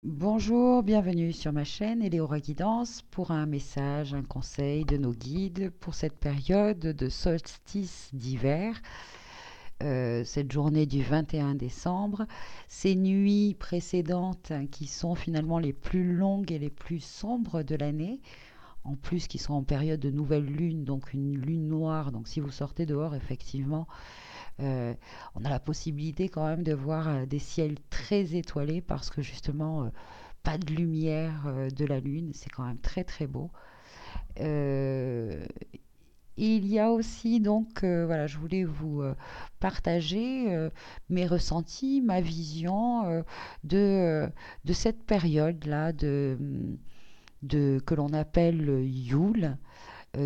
Bonjour, bienvenue sur ma chaîne Eleora Guidance pour un message, un conseil de nos guides pour cette période de solstice d'hiver, cette journée du 21 décembre, ces nuits précédentes qui sont finalement les plus longues et les plus sombres de l'année, en plus qui sont en période de nouvelle lune, donc une lune noire, donc si vous sortez dehors, effectivement, euh, on a la possibilité quand même de voir des ciels très étoilés parce que justement, pas de lumière de la lune, c'est quand même très très beau. Euh, il y a aussi donc, voilà, je voulais vous partager mes ressentis, ma vision de, euh, de cette période-là que l'on appelle Yule,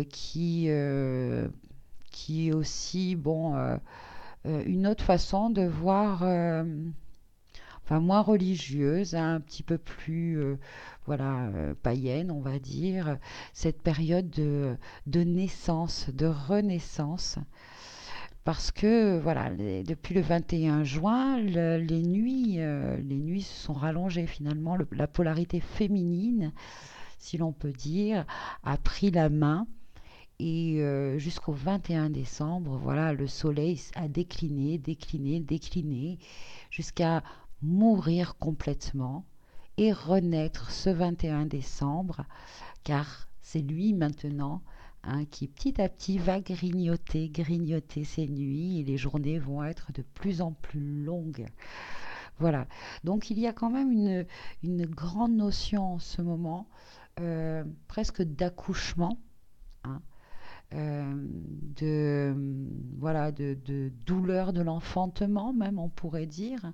qui est aussi bon, une autre façon de voir, enfin moins religieuse, hein, un petit peu plus voilà, païenne, on va dire, cette période de naissance, de renaissance. Parce que voilà, depuis le 21 juin, les nuits se sont rallongées finalement. La polarité féminine, si l'on peut dire, a pris la main. Et jusqu'au 21 décembre, voilà, le soleil a décliné, décliné, décliné, jusqu'à mourir complètement et renaître ce 21 décembre, car c'est lui maintenant, hein, qui petit à petit va grignoter, grignoter ses nuits et les journées vont être de plus en plus longues. Voilà, donc il y a quand même une grande notion en ce moment, presque d'accouchement, hein, de, voilà, de douleur de l'enfantement même, on pourrait dire,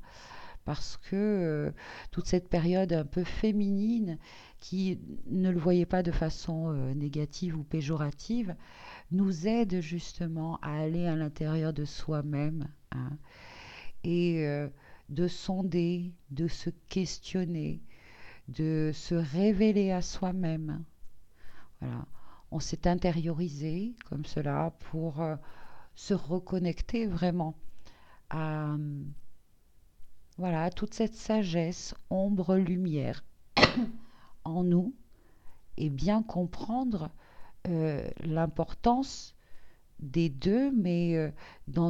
parce que toute cette période un peu féminine qui ne le voyait pas de façon négative ou péjorative, nous aide justement à aller à l'intérieur de soi-même, hein, et de sonder, de se questionner, de se révéler à soi-même. Voilà. On s'est intériorisé comme cela pour se reconnecter vraiment à, voilà, à toute cette sagesse, ombre, lumière en nous et bien comprendre l'importance des deux, mais un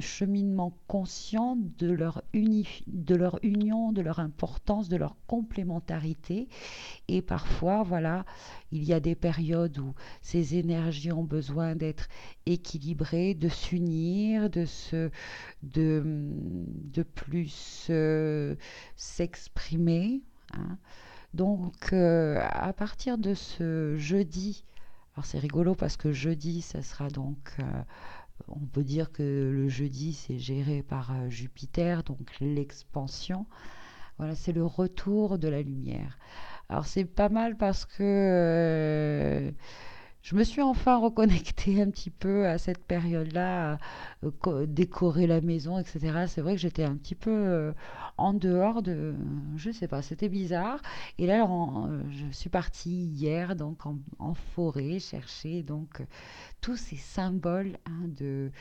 cheminement conscient de leur union, de leur importance, de leur complémentarité. Et parfois, voilà, il y a des périodes où ces énergies ont besoin d'être équilibrées, de s'unir, de plus s'exprimer, hein. Donc, à partir de ce jeudi, alors c'est rigolo parce que jeudi, ça sera donc, on peut dire que le jeudi, c'est géré par Jupiter, donc l'expansion. Voilà, c'est le retour de la lumière. Alors c'est pas mal parce que je me suis enfin reconnectée un petit peu à cette période-là, à décorer la maison, etc. C'est vrai que j'étais un petit peu en dehors de, je sais pas, c'était bizarre. Et là, je suis partie hier donc en forêt chercher donc tous ces symboles, hein, de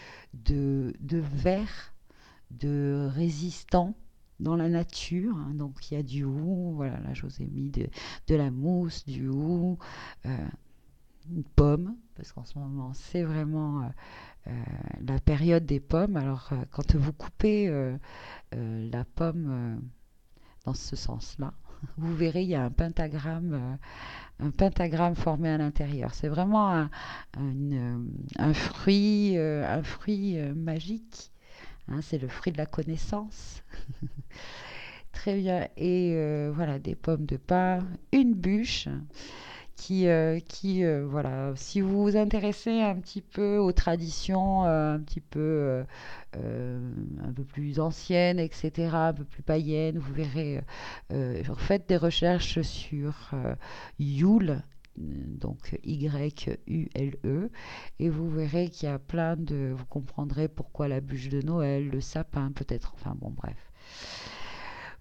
verre, de résistant dans la nature, hein. Donc il y a du hou, voilà, là je vous ai mis de la mousse, du hou, une pomme, parce qu'en ce moment c'est vraiment la période des pommes. Alors quand vous coupez la pomme dans ce sens-là, vous verrez il y a un pentagramme formé à l'intérieur. C'est vraiment un fruit magique, hein, c'est le fruit de la connaissance. Très bien. Et voilà, des pommes de pin, une bûche voilà, si vous vous intéressez un petit peu aux traditions, un peu plus anciennes, etc., un peu plus païennes, vous verrez, faites des recherches sur Yule, donc Yule, et vous verrez qu'il y a vous comprendrez pourquoi la bûche de Noël, le sapin peut-être, enfin bon, bref.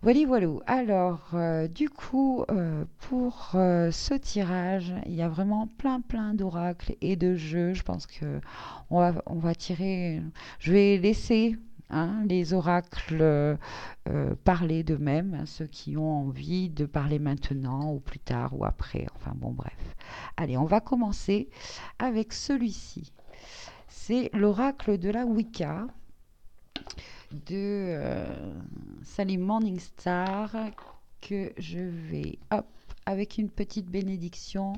Voilà, voilà. Alors, du coup, pour ce tirage, il y a vraiment plein, plein d'oracles et de jeux. Je pense que on va tirer. Je vais laisser. hein, les oracles parler d'eux-mêmes, hein, ceux qui ont envie de parler maintenant ou plus tard ou après. Enfin bon, bref. Allez, on va commencer avec celui-ci. C'est l'oracle de la Wicca de Sally Morningstar que je vais, hop, avec une petite bénédiction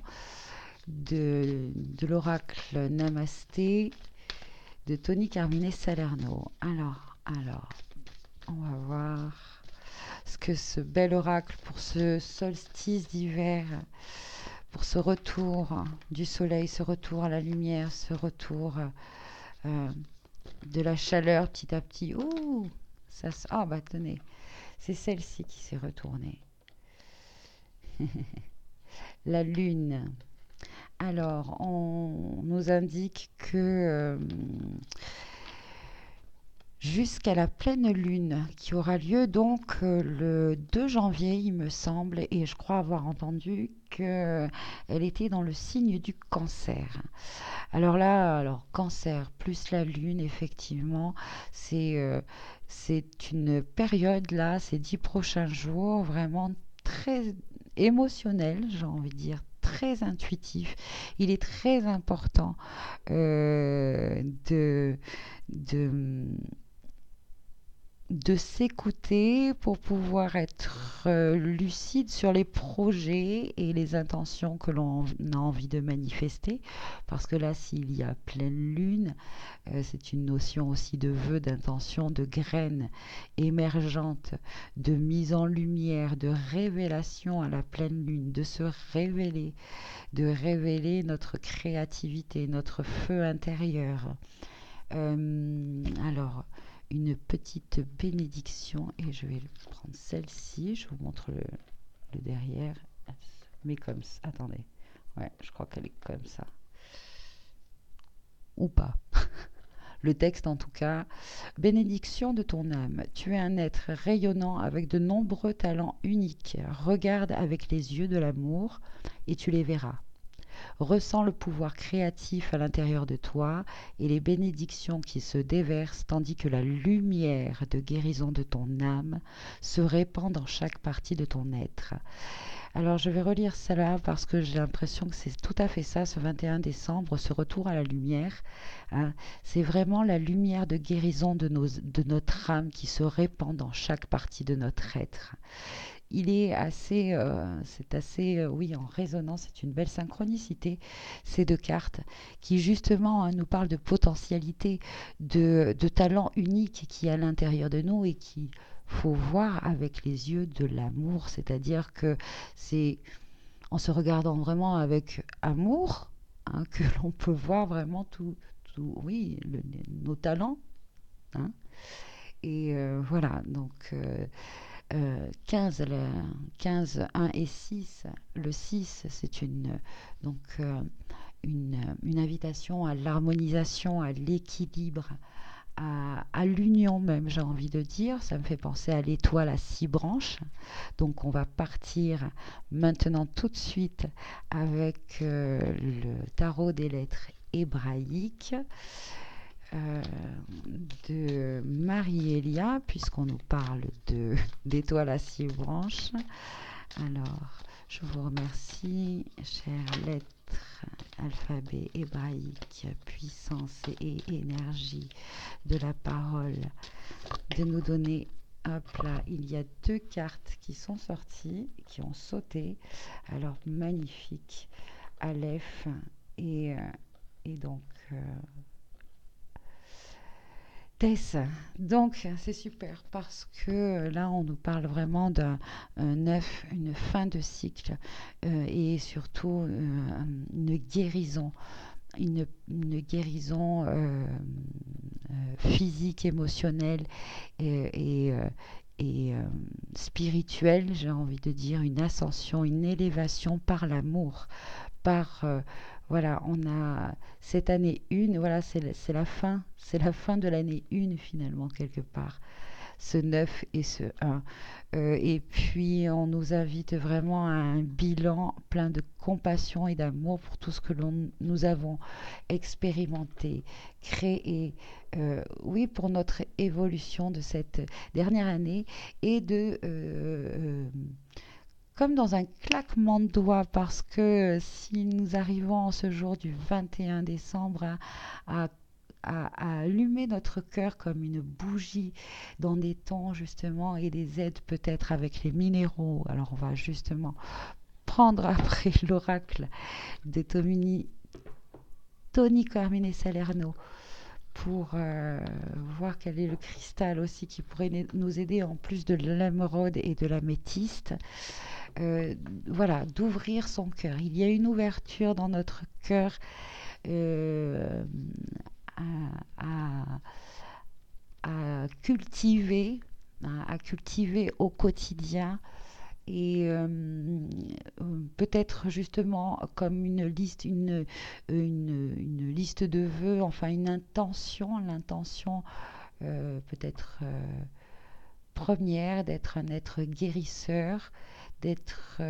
de l'oracle Namasté de Tony Carmine Salerno. Alors, on va voir ce que ce bel oracle pour ce solstice d'hiver, pour ce retour du soleil, ce retour à la lumière, ce retour euh, de la chaleur petit à petit. Ouh, ça, ah bah tenez, c'est celle-ci qui s'est retournée. La lune. Alors, on nous indique que jusqu'à la pleine lune qui aura lieu donc le 2 janvier, il me semble, et je crois avoir entendu qu'elle était dans le signe du cancer. Alors là, alors cancer plus la lune, effectivement, c'est une période là, ces 10 prochains jours, vraiment très émotionnel, j'ai envie de dire, très intuitif. Il est très important euh, de, de, de s'écouter pour pouvoir être lucide sur les projets et les intentions que l'on a envie de manifester. Parce que là, s'il y a pleine lune, c'est une notion aussi de vœu, d'intention, de graines émergentes, de mise en lumière, de révélation à la pleine lune, de se révéler, de révéler notre créativité, notre feu intérieur. Alors, une petite bénédiction et je vais prendre celle-ci. Je vous montre le derrière. Mais comme ça. Attendez. Ouais, je crois qu'elle est comme ça. Ou pas. Le texte en tout cas. Bénédiction de ton âme. Tu es un être rayonnant avec de nombreux talents uniques. Regarde avec les yeux de l'amour et tu les verras. Ressens le pouvoir créatif à l'intérieur de toi et les bénédictions qui se déversent tandis que la lumière de guérison de ton âme se répand dans chaque partie de ton être. Alors je vais relire cela parce que j'ai l'impression que c'est tout à fait ça, ce 21 décembre, ce retour à la lumière. Hein. C'est vraiment la lumière de guérison de notre âme qui se répand dans chaque partie de notre être. Il est assez, c'est assez, oui, en résonance, c'est une belle synchronicité, ces deux cartes, qui justement hein, nous parlent de potentialité, de talent unique qui est à l'intérieur de nous et qui faut voir avec les yeux de l'amour, c'est-à-dire que c'est en se regardant vraiment avec amour hein, que l'on peut voir vraiment oui, nos talents. Hein. Et voilà, donc 15, 15, 1 et 6. Le 6, c'est donc, une invitation à l'harmonisation, à l'équilibre, à l'union même, j'ai envie de dire. Ça me fait penser à l'étoile à 6 branches. Donc on va partir maintenant tout de suite avec le tarot des lettres hébraïques de Marie-Elia, puisqu'on nous parle d'étoiles à 6 branches. Alors, je vous remercie, chères lettres, alphabet hébraïque, puissance et énergie de la parole, de nous donner. Hop là, il y a 2 cartes qui sont sorties, qui ont sauté. Alors, magnifique. Aleph et donc Tess. Donc, c'est super parce que là, on nous parle vraiment d'un neuf, une fin de cycle et surtout une guérison. Une guérison physique, émotionnelle et spirituelle, j'ai envie de dire, une ascension, une élévation par l'amour, par voilà, on a cette année 1, voilà, c'est la fin de l'année 1 finalement quelque part. ce 9 et ce 1. Et puis, on nous invite vraiment à un bilan plein de compassion et d'amour pour tout ce que nous avons expérimenté, créé, oui, pour notre évolution de cette dernière année et comme dans un claquement de doigts, parce que si nous arrivons en ce jour du 21 décembre à à allumer notre cœur comme une bougie dans des tons justement et des aides peut-être avec les minéraux. Alors on va justement prendre après l'oracle de Tony Carmine Salerno pour voir quel est le cristal aussi qui pourrait nous aider en plus de l'émeraude et de l'améthyste. Euh, voilà, d'ouvrir son cœur. Il y a une ouverture dans notre cœur euh, à, à cultiver au quotidien et peut-être justement comme une liste de vœux, enfin une intention, l'intention peut-être première d'être un être guérisseur, d'être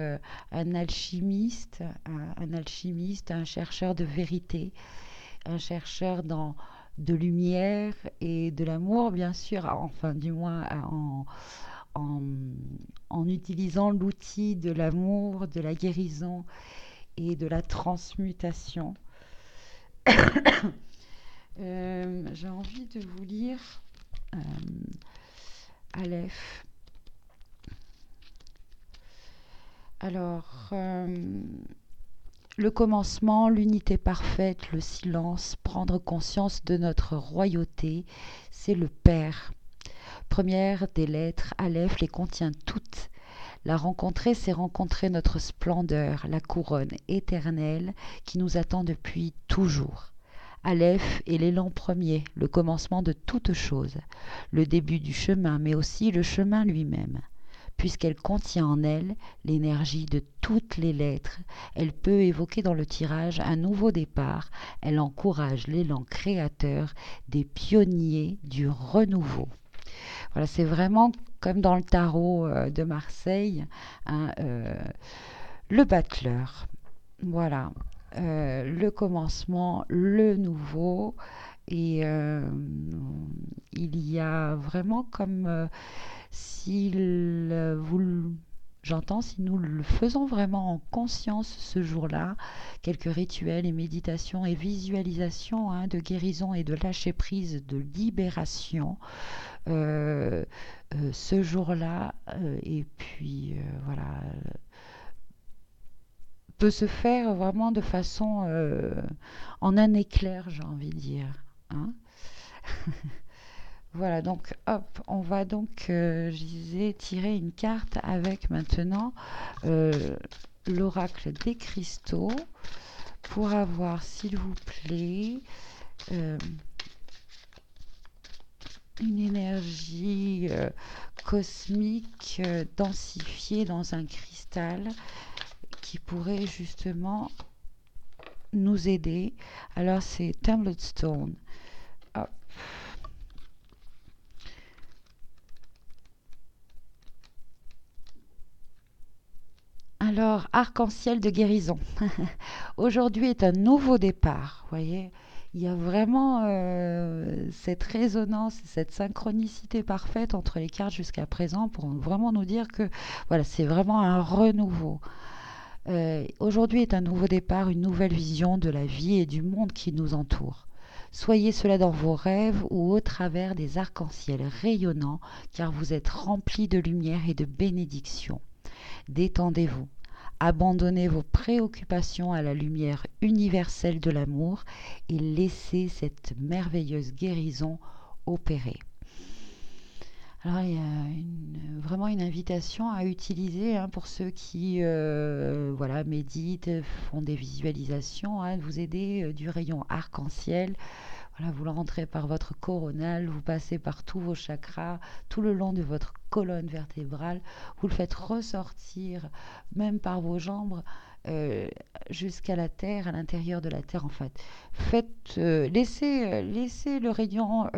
un alchimiste, un chercheur de vérité, un chercheur de lumière et de l'amour, bien sûr, enfin du moins en, en utilisant l'outil de l'amour, de la guérison et de la transmutation. J'ai envie de vous lire euh, Aleph. Alors, le commencement, l'unité parfaite, le silence, prendre conscience de notre royauté, c'est le Père. Première des lettres, Aleph les contient toutes. La rencontrer, c'est rencontrer notre splendeur, la couronne éternelle qui nous attend depuis toujours. Aleph est l'élan premier, le commencement de toute chose, le début du chemin, mais aussi le chemin lui-même. Puisqu'elle contient en elle l'énergie de toutes les lettres, elle peut évoquer dans le tirage un nouveau départ, elle encourage l'élan créateur des pionniers du renouveau. Voilà, c'est vraiment comme dans le tarot de Marseille, hein, le battleur. Voilà, le commencement, le nouveau. Et il y a vraiment comme si j'entends, si nous le faisons vraiment en conscience ce jour-là, quelques rituels et méditations et visualisations hein, de guérison et de lâcher prise, de libération, euh, ce jour-là, et puis voilà, peut se faire vraiment de façon en un éclair, j'ai envie de dire. Hein. Voilà, donc hop, on va donc, je disais, tirer une carte avec maintenant euh, l'oracle des cristaux pour avoir, s'il vous plaît, euh, une énergie cosmique densifiée dans un cristal qui pourrait justement nous aider. Alors c'est Tumblered Stone. Hop. Alors, arc-en-ciel de guérison. Aujourd'hui est un nouveau départ, vous voyez. Il y a vraiment cette résonance, cette synchronicité parfaite entre les cartes jusqu'à présent pour vraiment nous dire que voilà, c'est vraiment un renouveau. Aujourd'hui est un nouveau départ, une nouvelle vision de la vie et du monde qui nous entoure. Soyez cela dans vos rêves ou au travers des arcs-en-ciel rayonnants, car vous êtes remplis de lumière et de bénédictions. Détendez-vous. Abandonnez vos préoccupations à la lumière universelle de l'amour et laissez cette merveilleuse guérison opérer. Alors, il y a vraiment une invitation à utiliser hein, pour ceux qui voilà, méditent, font des visualisations, hein, de vous aider du rayon arc-en-ciel. Voilà, vous le rentrez par votre coronal, vous passez par tous vos chakras, tout le long de votre colonne vertébrale, vous le faites ressortir même par vos jambes jusqu'à la terre, à l'intérieur de la terre en fait. Laissez le rayon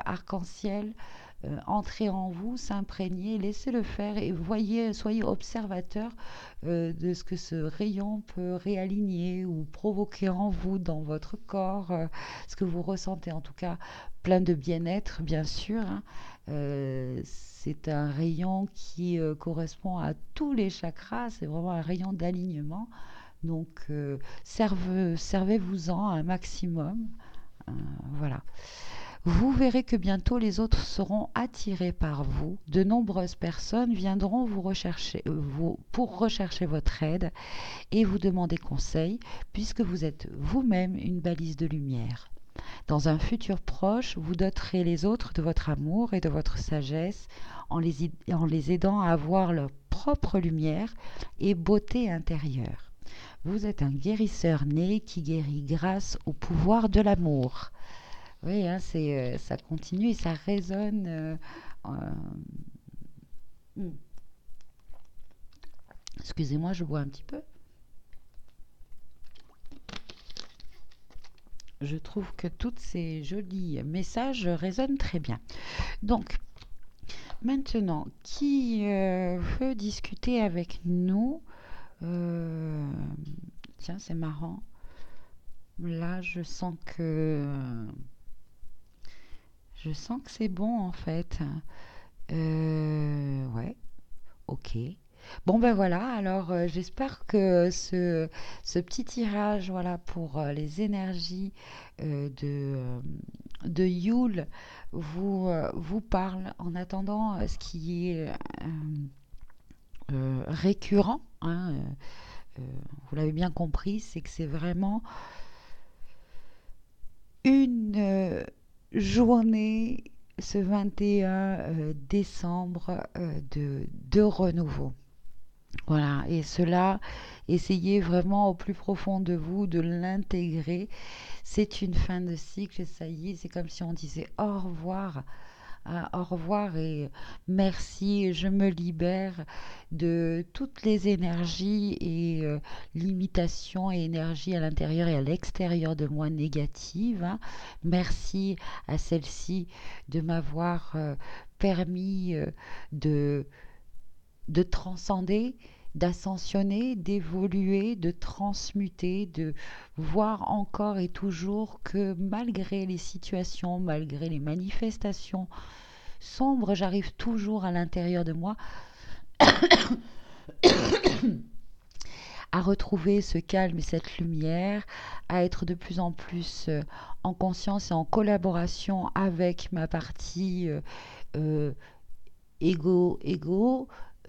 arc-en-ciel entrez en vous, s'imprégner, laissez-le faire et voyez, soyez observateur de ce que ce rayon peut réaligner ou provoquer en vous, dans votre corps, ce que vous ressentez en tout cas, plein de bien-être bien sûr, hein. C'est un rayon qui correspond à tous les chakras, c'est vraiment un rayon d'alignement. Donc servez-vous-en un maximum. Euh, voilà. Vous verrez que bientôt les autres seront attirés par vous. De nombreuses personnes viendront pour rechercher votre aide et vous demander conseil, puisque vous êtes vous-même une balise de lumière. Dans un futur proche, vous doterez les autres de votre amour et de votre sagesse en les aidant à avoir leur propre lumière et beauté intérieure. Vous êtes un guérisseur né qui guérit grâce au pouvoir de l'amour. Oui, hein, ça continue et ça résonne. Euh, hmm. Excusez-moi, je bois un petit peu. Je trouve que tous ces jolis messages résonnent très bien. Donc, maintenant, qui veut discuter avec nous? Euh, Tiens, c'est marrant. Là, je sens que c'est bon en fait. Ouais, ok. Bon ben voilà, alors j'espère que ce petit tirage, voilà, pour les énergies de Yule vous parle. En attendant, ce qui est récurrent, hein, vous l'avez bien compris, c'est que c'est vraiment une journée, ce 21 décembre, de renouveau. Voilà, et cela, essayez vraiment au plus profond de vous de l'intégrer. C'est une fin de cycle, et ça y est, c'est comme si on disait au revoir. Ah, au revoir et merci, je me libère de toutes les énergies et limitations et énergies à l'intérieur et à l'extérieur de moi négatives, hein. Merci à celle-ci de m'avoir permis de transcender, d'ascensionner, d'évoluer, de transmuter, de voir encore et toujours que malgré les situations, malgré les manifestations sombres, j'arrive toujours à l'intérieur de moi à retrouver ce calme et cette lumière, à être de plus en plus en conscience et en collaboration avec ma partie euh, égo,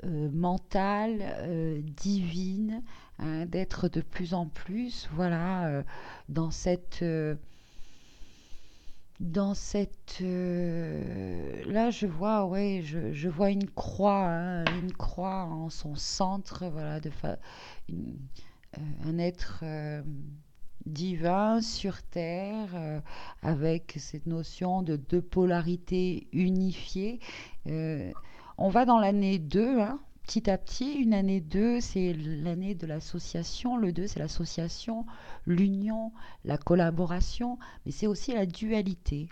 mentale, divine, hein, d'être de plus en plus, voilà, dans là je vois, ouais, je vois une croix en son centre, voilà, une- un être divin sur terre, avec cette notion de deux polarités unifiées. Euh, on va dans l'année 2, hein, petit à petit. Une année 2, c'est l'année de l'association. Le 2, c'est l'association, l'union, la collaboration, mais c'est aussi la dualité.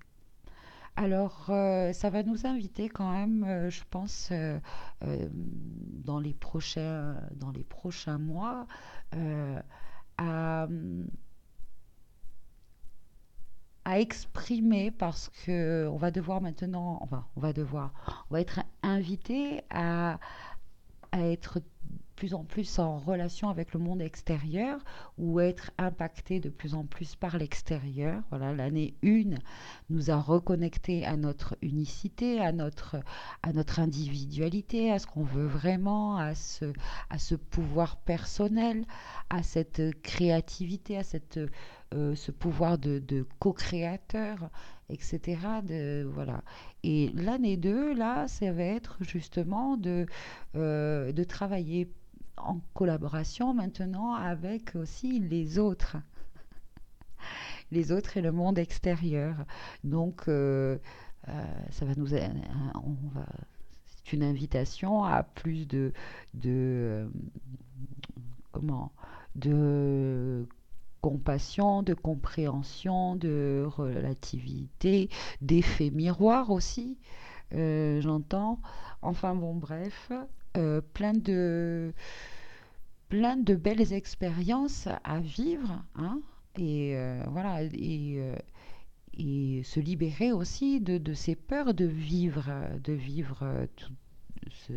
Alors, ça va nous inviter quand même, je pense, dans les prochains mois, euh, à, à exprimer parce que on va devoir maintenant, enfin, on va être invité à être de plus en plus en relation avec le monde extérieur ou être impacté de plus en plus par l'extérieur. Voilà, l'année 1 nous a reconnecté à notre unicité, à notre individualité, à ce qu'on veut vraiment, à ce pouvoir personnel, à cette créativité, ce pouvoir de co-créateur, etc. Voilà. Et l'année 2 là, ça va être justement de travailler en collaboration maintenant avec aussi les autres et le monde extérieur. Donc, ça va on va, c'est une invitation à plus de comment, de compassion, de compréhension, de relativité, d'effet miroir aussi. j'entends. Enfin bon, bref, euh, plein de, plein de belles expériences à vivre, hein, voilà, et se libérer aussi de ces peurs de vivre tout ce,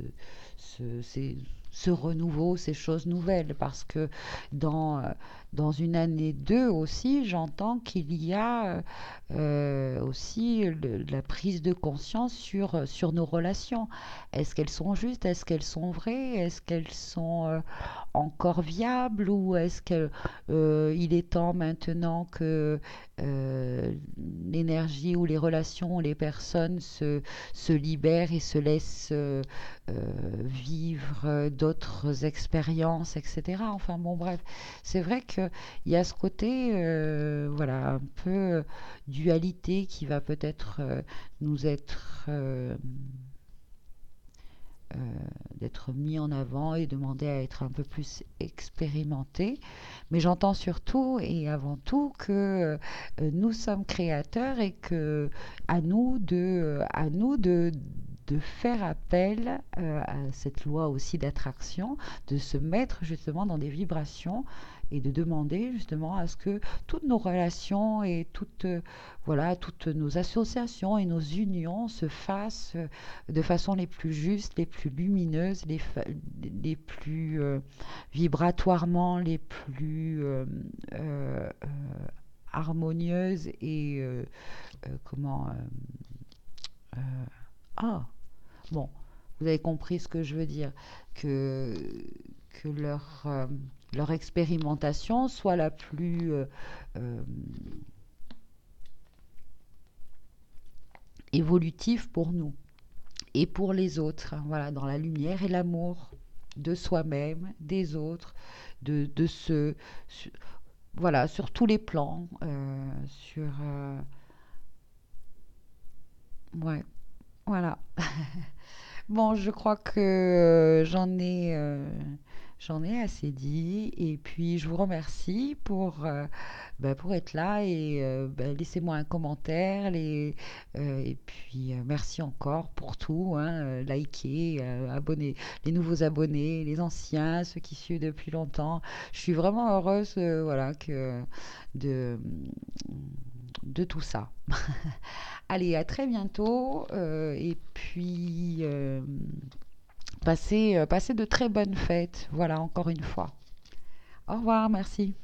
ce renouveau, ces choses nouvelles, parce que dans, euh, dans une année 2 aussi, j'entends qu'il y a aussi la prise de conscience sur nos relations. Est-ce qu'elles sont justes? Est-ce qu'elles sont vraies? Est-ce qu'elles sont encore viables? Ou est-ce qu'il est temps maintenant que l'énergie ou les relations ou les personnes se libèrent et se laissent vivre d'autres expériences, etc. Enfin bon, bref, c'est vrai qu'il y a ce côté, voilà, un peu dualité qui va peut-être nous être euh, d'être mis en avant et demander à être un peu plus expérimenté. Mais j'entends surtout et avant tout que nous sommes créateurs et que à nous de faire appel à cette loi aussi d'attraction, de se mettre justement dans des vibrations et de demander justement à ce que toutes nos relations et voilà, toutes nos associations et nos unions se fassent de façon les plus justes, les plus lumineuses, les plus vibratoirement, les plus harmonieuses et comment euh, ah bon, vous avez compris ce que je veux dire, que que leur expérimentation soit la plus euh, évolutive pour nous et pour les autres, hein, voilà, dans la lumière et l'amour de soi-même, des autres, de ce, sur, voilà, sur tous les plans, ouais, voilà. Bon, je crois que j'en ai assez dit et puis je vous remercie pour être là et laissez-moi un commentaire et puis merci encore pour tout, hein, likez, abonnez, les nouveaux abonnés, les anciens, ceux qui suivent depuis longtemps. Je suis vraiment heureuse voilà de de tout ça. Allez, à très bientôt et puis passez de très bonnes fêtes. Voilà, encore une fois. Au revoir, merci.